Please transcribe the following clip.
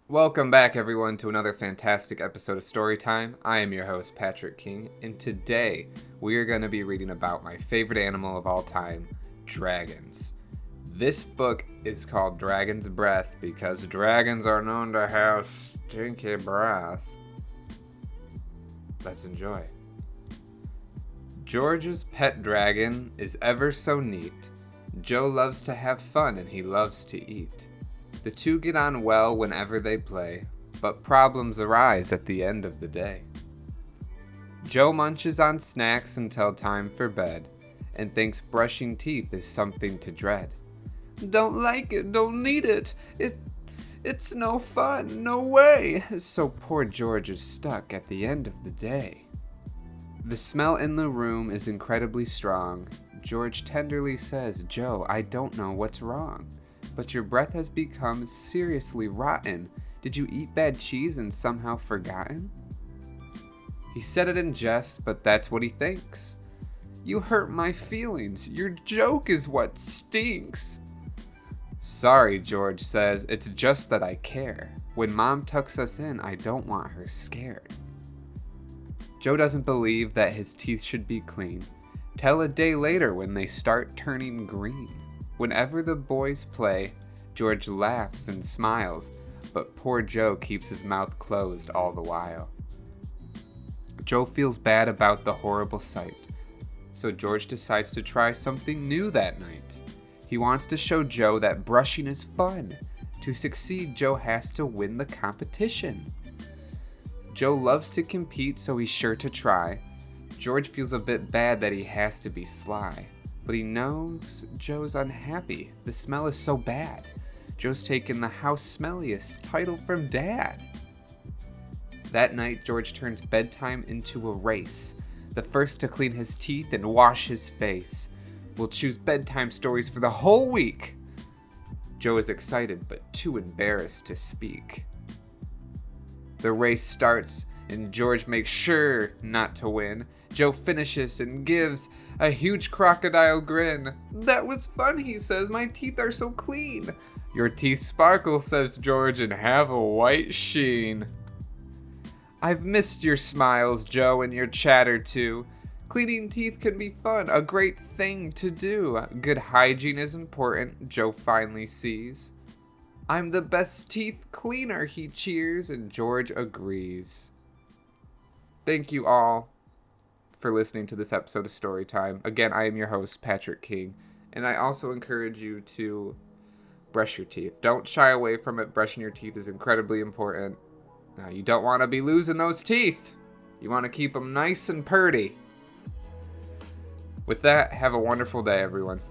Welcome back, everyone, to another fantastic episode of Storytime. I am your host, Patrick King, and today we are going to be reading about my favorite animal of all time, dragons. This book is called Dragon's Breath because dragons are known to have stinky breath. Let's enjoy. George's pet dragon is ever so neat. Joe loves to have fun and he loves to eat. The two get on well whenever they play, but problems arise at the end of the day. Joe munches on snacks until time for bed, and thinks brushing teeth is something to dread. Don't like it, don't need it, it's no fun, no way, so poor George is stuck at the end of the day. The smell in the room is incredibly strong. George tenderly says, Joe, I don't know what's wrong. But your breath has become seriously rotten. Did you eat bad cheese and somehow forgotten? He said it in jest, but that's what he thinks. You hurt my feelings. Your joke is what stinks. Sorry, George says, it's just that I care. When Mom tucks us in, I don't want her scared. Joe doesn't believe that his teeth should be clean. Till a day later when they start turning green. Whenever the boys play, George laughs and smiles, but poor Joe keeps his mouth closed all the while. Joe feels bad about the horrible sight, so George decides to try something new that night. He wants to show Joe that brushing is fun. To succeed, Joe has to win the competition. Joe loves to compete, so he's sure to try. George feels a bit bad that he has to be sly. But he knows Joe's unhappy. The smell is so bad. Joe's taken the house smelliest title from Dad. That night, George turns bedtime into a race. The first to clean his teeth and wash his face. We'll choose bedtime stories for the whole week. Joe is excited, but too embarrassed to speak. The race starts, and George makes sure not to win. Joe finishes and gives a huge crocodile grin. That was fun, he says. My teeth are so clean. Your teeth sparkle, says George, and have a white sheen. I've missed your smiles, Joe, and your chatter too. Cleaning teeth can be fun, a great thing to do. Good hygiene is important, Joe finally sees. I'm the best teeth cleaner, he cheers, and George agrees. Thank you all for listening to this episode of Storytime. Again, I am your host, Patrick King, and I also encourage you to brush your teeth. Don't shy away from it. Brushing your teeth is incredibly important. Now, you don't want to be losing those teeth. You want to keep them nice and purty. With that, have a wonderful day, everyone.